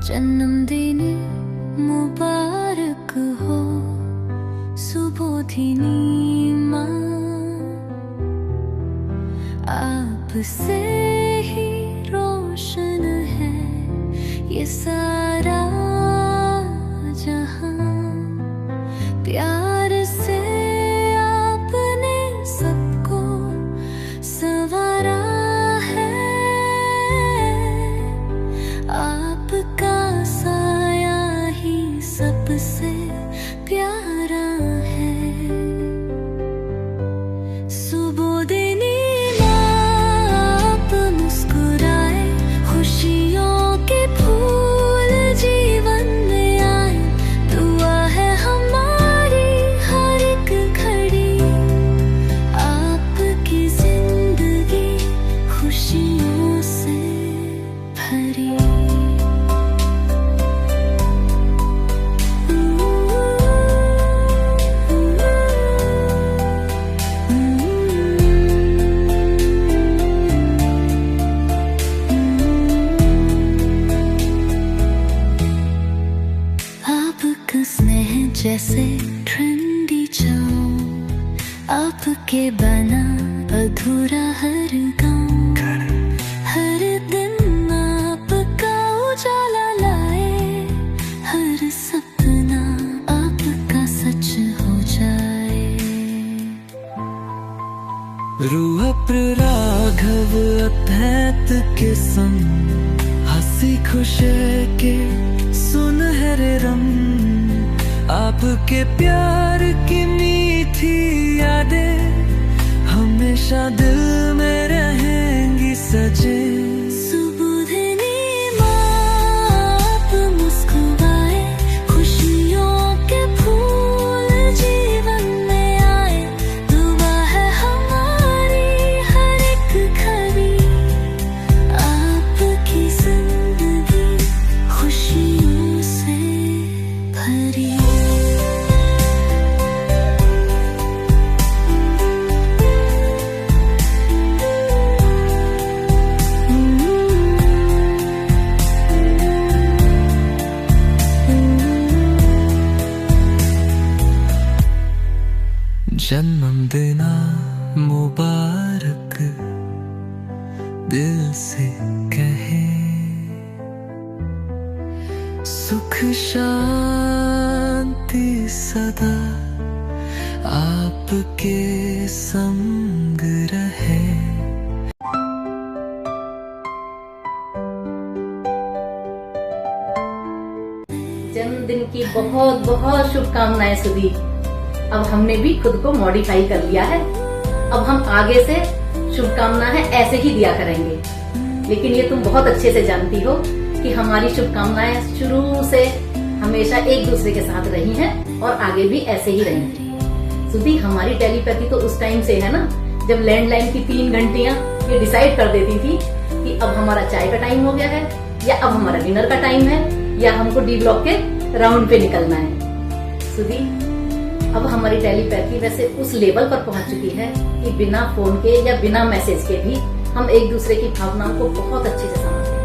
जन्मदिन मुबारक हो सुबोधिनी माँ, आपसे ही रोशन है ये सारा जहां। प्यार से आपने सबको संवारा है, आपका साया ही सबसे प्यारा है। सुबोधिनी माँ, आप मुस्कुराए, खुशियों के फूल जीवन में आए। दुआ है हमारी हर एक घड़ी, आपकी जिंदगी खुशियों से भरी। आपका स्नेह जैसे ठंडी छाँव, आपके बना अधूरा हर गाँव। हर दिन आपका उजाला लाए, हर सपना आपका सच हो जाए। रूह राघव अथैत के संग, हंसी खुशी के सुनहरे रंग। आपके प्यार की मीठी यादें हमेशा दिल में रहेंगी सजे। सुबोधिनी माँ, आप मुस्कुराए, खुशियों के फूल जीवन में आए। दुआ है हमारी हर एक घड़ी, आपकी जिंदगी खुशियों से भरी। जन्मदिन मुबारक दिल से कहे, सुख शांति सदा आपके संग रहे। जन्मदिन की बहुत बहुत शुभकामनाएं सुधी। अब हमने भी खुद को मॉडिफाई कर लिया है। अब हम आगे से शुभकामनाएं ऐसे ही दिया करेंगे। लेकिन ये तुम बहुत अच्छे से जानती हो कि हमारी शुभकामनाएं शुरू से हमेशा एक दूसरे के साथ रही हैं और आगे भी ऐसे ही रहेंगी। सुधी, हमारी टेलीपैथी तो उस टाइम से है ना, जब लैंडलाइन की 3 घंटियां ये डिसाइड कर देती थी कि अब हमारा चाय का टाइम हो गया है, या अब हमारा डिनर का टाइम है, या हमको डी ब्लॉक के राउंड पे निकलना है। सुधी, अब हमारी टेलीपैथी वैसे उस लेवल पर पहुंच चुकी है कि बिना फोन के या बिना मैसेज के भी हम एक दूसरे की भावनाओं को बहुत अच्छे से समझते हैं।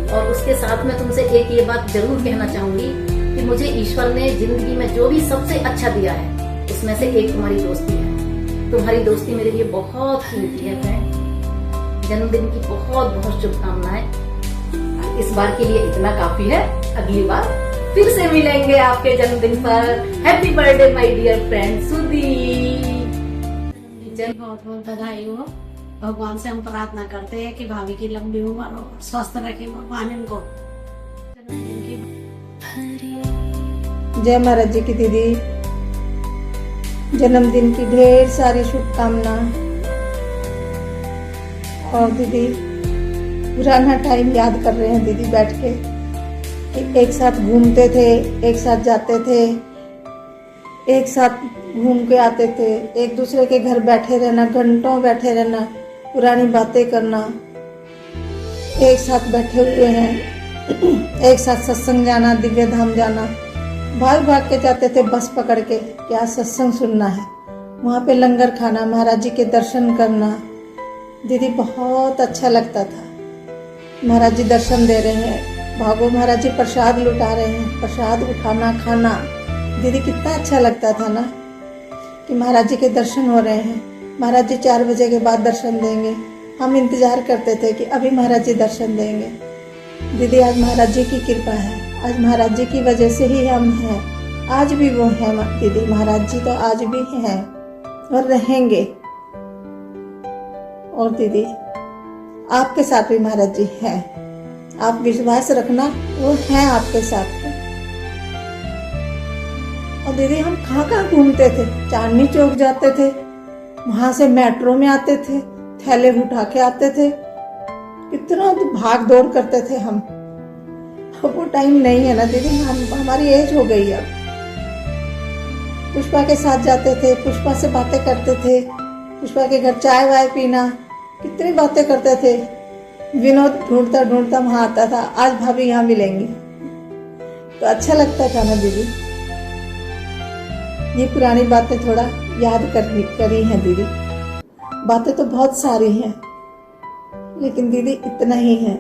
और उसके साथ में तुमसे एक ये बात जरूर कहना चाहूंगी कि मुझे ईश्वर ने जिंदगी में जो भी सबसे अच्छा दिया है, उसमें से एक तुम्हारी दोस्ती है। तुम्हारी दोस्ती मेरे लिए बहुत कीमती है फ्रेंड। जन्मदिन की बहुत बहुत शुभकामनाएं। इस बार के लिए इतना काफी है। अगली बार फिर से मिलेंगे आपके जन्मदिन पर। Happy birthday my dear friend Sudhi. बहुत बहुत बधाई हो। भगवान से हम प्रार्थना करते हैं कि भाभी की लंबी उम्र हो, स्वस्थ रखे भगवान इनको। जय महाराज जी की दीदी, जन्मदिन की ढेर सारी शुभकामना। और दीदी पुराना टाइम याद कर रहे हैं दीदी बैठ के, एक साथ घूमते थे, एक साथ जाते थे, एक साथ घूम के आते थे, एक दूसरे के घर बैठे रहना, घंटों बैठे रहना, पुरानी बातें करना, एक साथ बैठे हुए हैं, एक साथ सत्संग जाना, दिव्य धाम जाना, भाग भाग के जाते थे बस पकड़ के, क्या सत्संग सुनना है, वहाँ पे लंगर खाना, महाराज जी के दर्शन करना। दीदी बहुत अच्छा लगता था, महाराज जी दर्शन दे रहे हैं, भागो महाराज जी प्रसाद लुटा रहे हैं, प्रसाद उठाना खाना दीदी कितना अच्छा लगता था ना कि महाराज जी के दर्शन हो रहे हैं। महाराज जी 4 बजे के बाद दर्शन देंगे, हम इंतजार करते थे कि अभी महाराज जी दर्शन देंगे। दीदी आज महाराज जी की कृपा है, आज महाराज जी की वजह से ही हम हैं, आज भी वो हैं दीदी। महाराज जी तो आज भी हैं और रहेंगे। और दीदी आपके साथ भी महाराज जी हैं, आप विश्वास रखना, वो हैं आपके साथ। और दीदी हम कहाँ कहाँ घूमते थे, चांदनी चौक जाते थे, वहां से मेट्रो में आते थे, थैले उठा के आते थे, कितना भाग दौड़ करते थे हम। अब वो टाइम नहीं है ना दीदी, हमारी एज हो गई अब। पुष्पा के साथ जाते थे, पुष्पा से बातें करते थे, पुष्पा के घर चाय वाय पीना, कितनी बातें करते थे। विनोद ढूंढता ढूंढता वहां आता था, आज भाभी यहाँ मिलेंगी, तो अच्छा लगता था ना दीदी। ये पुरानी बातें थोड़ा याद करी हैं दीदी। बातें तो बहुत सारी हैं, लेकिन दीदी इतना ही है।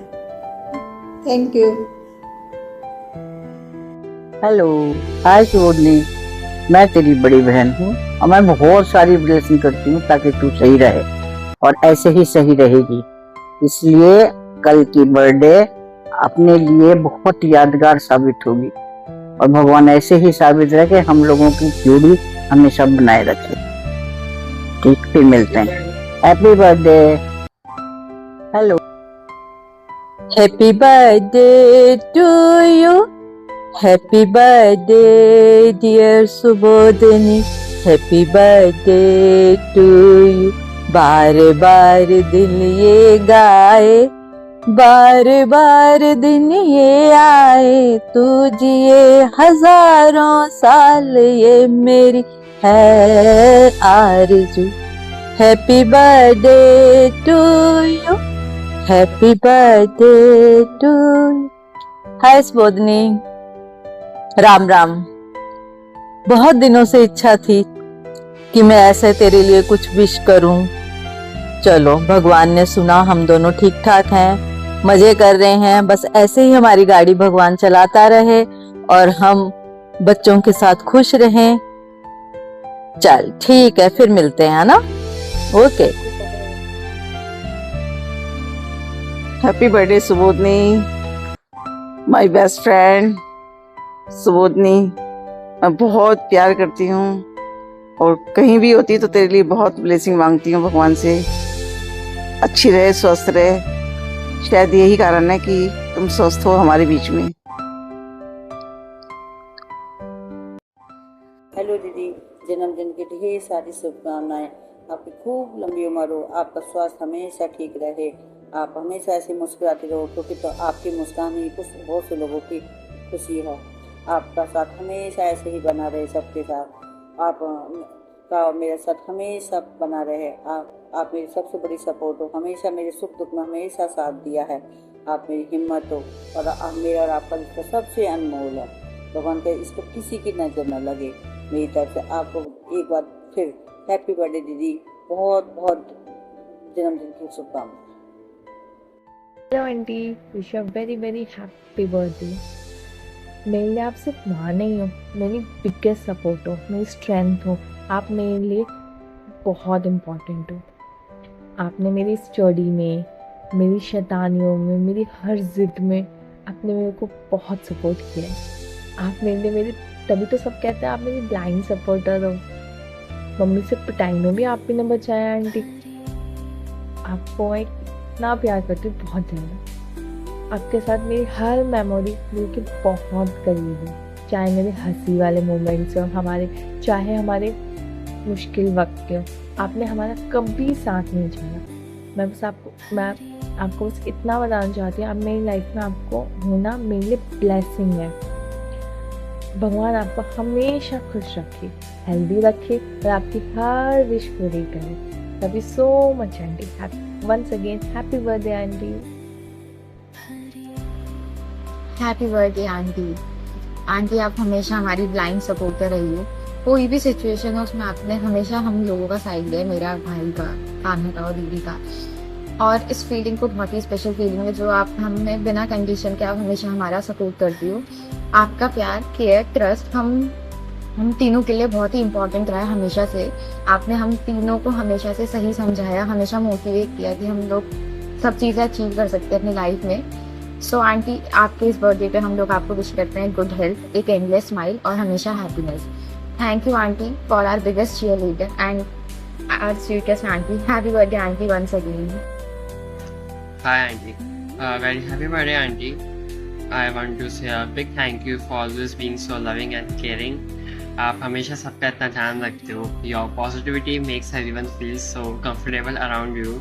Thank you. हेलो, हाय सुबोधनी, मैं तेरी बड़ी बहन हूँ और मैं बहुत सारी ब्लेसिंग करती हूँ ताकि तू सही रहे और ऐसे ही सही रहेगी। इसलिए कल की बर्थडे अपने लिए बहुत यादगार साबित होगी और भगवान ऐसे ही साबित रखे, हम लोगों की जोड़ी हमेशा बनाए रखे। ठीक, फिर मिलते हैं। Happy birthday. Hello, happy birthday to you, happy birthday dear Subodhani, happy birthday to you. बार बार दिल ये गाए, बार बार दिन ये आए, तू जिए हजारों साल, ये मेरी है आरज़ू। Happy birthday to you, happy birthday to you. Hi Subodhani, Ram Ram. बहुत दिनों से इच्छा थी कि मैं ऐसे तेरे लिए कुछ विश करूं। चलो, भगवान ने सुना, हम दोनों ठीक ठाक हैं, मजे कर रहे हैं। बस ऐसे ही हमारी गाड़ी भगवान चलाता रहे और हम बच्चों के साथ खुश रहें। चल ठीक है, फिर मिलते हैं ना। Okay. Happy birthday Subodhani, my best friend. Subodhani, मैं बहुत प्यार करती हूँ और कहीं भी होती तो तेरे लिए बहुत ब्लेसिंग मांगती हूँ भगवान से। अच्छी रहे, स्वस्थ रहे। शायद यही कारण है कि तुम स्वस्थ हो हमारे बीच में। हेलो दीदी, जन्मदिन की ढेर सारी शुभकामनाएं। आपकी खूब लंबी उम्र हो, आपका स्वास्थ्य हमेशा ठीक रहे, आप हमेशा ऐसे मुस्कुराते रहो, क्योंकि तो आपकी मुस्कान ही कुछ बहुत से लोगों की खुशी है। आपका साथ हमेशा ऐसे ही बना रहे सबके साथ। आप का मेरे साथ हमेशा बना रहे। आप मेरी सबसे बड़ी सपोर्ट हो, हमेशा मेरे सुख दुख में हमेशा साथ दिया है। आप मेरी हिम्मत हो और मेरा और आपका रिश्ता सबसे अनमोल है। भगवान के इसको किसी की नजर न लगे। मेरी तरफ से आपको एक बार फिर हैप्पी बर्थडे दीदी, बहुत बहुत जन्मदिन की शुभकामनाएं। Hello aunty, wish you very very happy birthday. मेरे लिए आप सिर्फ माँ नहीं हो, मेरी बिगेस्ट सपोर्ट हो, मेरी स्ट्रेंथ हो। आप मेरे लिए बहुत इम्पोर्टेंट हो। आपने मेरी स्टडी में, मेरी शैतानियों में, मेरी हर जिद में आपने मेरे को बहुत सपोर्ट किया है। आप मेरे लिए तभी तो सब कहते हैं आप मेरी ब्लाइंड सपोर्टर हो। मम्मी से पिटाई में भी आप ही ने बचाया आंटी। आपको एक इतना प्यार करती हूँ, बहुत ज़्यादा। आपके साथ मेरी हर मेमोरी दिल के बहुत करीब है, चाहे मेरे हंसी वाले मोमेंट्स हो, चाहे हमारे मुश्किल वक्त हो। आपने हमारा कभी साथ नहीं छोड़ा। मैं आपको बस इतना बताना चाहती हूँ, आप मेरी लाइफ में आपको होना मेरे लिए ब्लेसिंग है। भगवान आपको हमेशा खुश रखे, हेल्दी रखे और आपकी हर विश पूरी करे। Love you so much auntie. Once again happy birthday auntie. Happy birthday auntie. Auntie, आप हमेशा हमारी ब्लाइंड सपोर्टर रही हो। कोई भी सिचुएशन हो उसमें आपने हमेशा हम लोगों का साइड लिया, मेरा भाई का, कान्हा का और दीदी का। और इस फीलिंग को बहुत ही स्पेशल फीलिंग है जो आप हमें बिना कंडीशन के आप हमेशा हमारा सपोर्ट करती हो। आपका प्यार, केयर, ट्रस्ट हम तीनों के लिए बहुत ही इम्पोर्टेंट रहा है हमेशा से। आपने हम तीनों को हमेशा से सही समझाया, हमेशा मोटिवेट किया कि हम लोग सब चीज़ें अचीव कर सकते हैं अपनी लाइफ में। सो आंटी, आपके इस बर्थडे पे हम लोग आपको विश करते हैं गुड हेल्थ, एक एंडलेस स्माइल और हमेशा happiness. Thank you auntie for our biggest cheer leader and our sweetest auntie. Happy birthday auntie once again. Hi auntie, very happy birthday auntie. I want to say a big thank you for always being so loving and caring. आप हमेशा सबका इतना ध्यान रखते हो. Your positivity makes everyone feel so comfortable around you.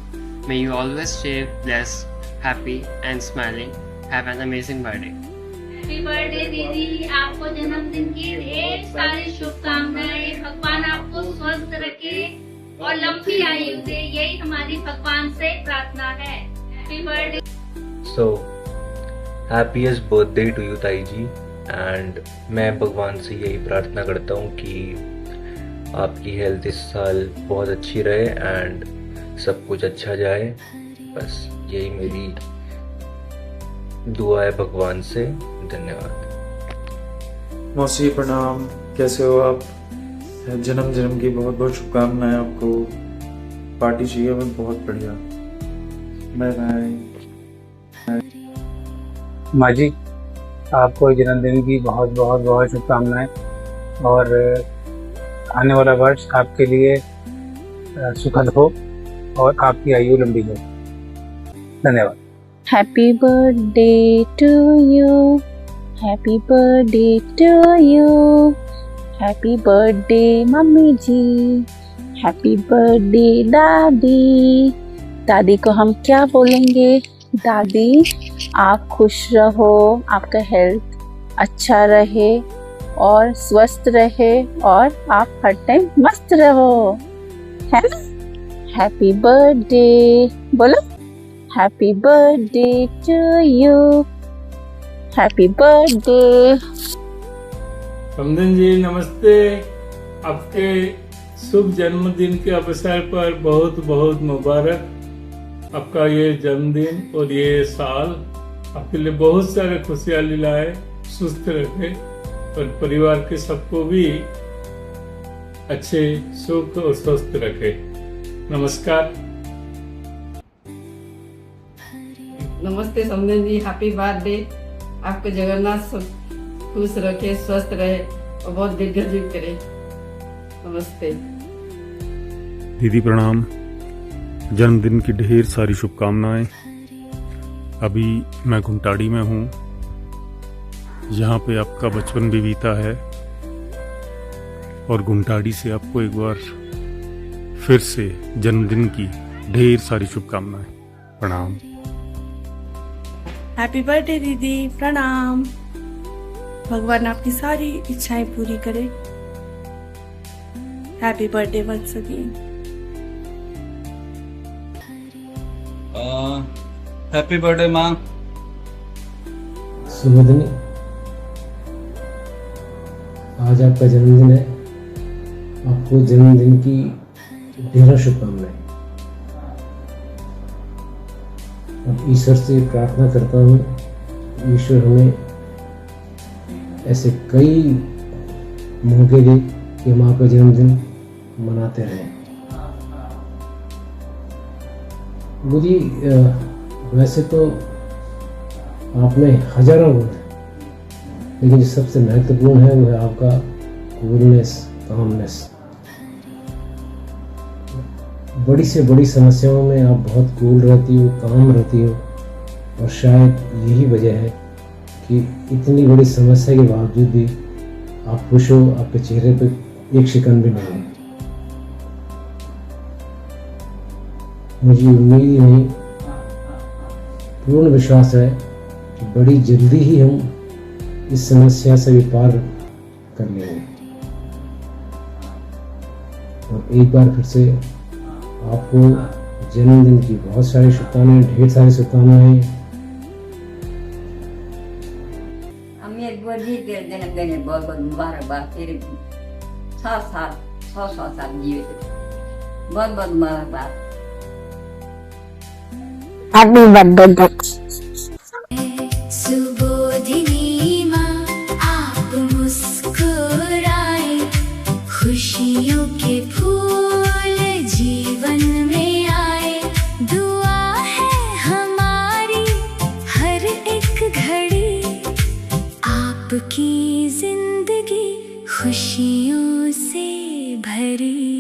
May you always stay blessed, happy and smiling. Have an amazing birthday. Happy birthday दीदी, आपको जन्मदिन की ढेर सारी शुभकामनाएं। भगवान आपको स्वस्थ रखे और लंबी आयु दे, यही हमारी भगवान से प्रार्थना है। Happy birthday. So happiest birthday to you ताई जी। एंड मैं भगवान से यही प्रार्थना करता हूँ कि आपकी हेल्थ इस साल बहुत अच्छी रहे एंड सब कुछ अच्छा जाए। बस यही मेरी दुआ है भगवान से। धन्यवाद। मौसी प्रणाम, कैसे हो आप? जन्म की बहुत बहुत शुभकामनाएं आपको। पार्टी चाहिए हमें, बहुत बढ़िया। Bye bye. माँ जी, आपको जन्मदिन की बहुत बहुत बहुत शुभकामनाएं और आने वाला वर्ष आपके लिए सुखद हो और आपकी आयु लंबी हो। धन्यवाद। Happy birthday to you, happy birthday to you, happy birthday mummy जी, हैप्पी बर्थडे दादी। दादी को हम क्या बोलेंगे? दादी, आप खुश रहो, आपका हेल्थ अच्छा रहे और स्वस्थ रहे और आप हर टाइम मस्त रहो, है ना? हैप्पी बर्थडे बोलो। Happy birthday to you, happy birthday. समधन जी नमस्ते। आपके शुभ जन्मदिन के अवसर पर बहुत बहुत मुबारक। आपका ये जन्मदिन और ये साल आपके लिए बहुत सारे खुशियाँ लाए, सुस्त रखे और परिवार के सबको भी अच्छे सुख और स्वस्थ रखे। नमस्कार। नमस्ते समधन जी, हैप्पी बर्थडे। आपको जगन्नाथ सब खुश रखे, स्वस्थ रहे और बहुत दीर्घायु करे। नमस्ते दीदी, प्रणाम। जन्मदिन की ढेर सारी शुभकामनाएं। अभी मैं घुंटाड़ी में हूँ, यहाँ पे आपका बचपन भी बीता है और घुंटाड़ी से आपको एक बार फिर से जन्मदिन की ढेर सारी शुभकामनाएं। प्रणाम। हैप्पी बर्थडे दीदी, प्रणाम। भगवान आपकी सारी इच्छाएं पूरी करे। Happy birthday once again. Happy birthday माँ। सुमधनी, आज आपका जन्मदिन है। आपको जन्मदिन की ढेरों शुभकामनाएं। अब ईश्वर से प्रार्थना करता हूँ, ईश्वर हमें ऐसे कई मौके दे कि हम आपका जन्मदिन मनाते रहें। मुझे वैसे तो आप में हजारों गुण हैं, लेकिन जो सबसे महत्वपूर्ण है वो है आपका कूलनेस, कामनेस। बड़ी से बड़ी समस्याओं में आप बहुत कूल रहती हो, काम रहती हो और शायद यही वजह है कि इतनी बड़ी समस्या के बावजूद भी आप खुश हो। आपके चेहरे पे एक शिकन भी नहीं है। मुझे उम्मीद ही नहीं, पूर्ण विश्वास है कि बड़ी जल्दी ही हम इस समस्या से भी पार कर लेंगे। और एक बार फिर से आपको जन्मदिन की बहुत सारी शुभकामनाएं, ढेर सारी शुभकामनाएं। अम्मी जी तेरे जन्मदिन में बहुत बहुत मुबारकबाद। तेरे 100 साल जीवित, बहुत बहुत मुबारकबाद। Happy birthday. सुबोधिनी माँ आप मुस्कुराए, खुशियों के फूल जीवन में आए। दुआ है हमारी हर एक घड़ी, आपकी जिंदगी खुशियों से भरी।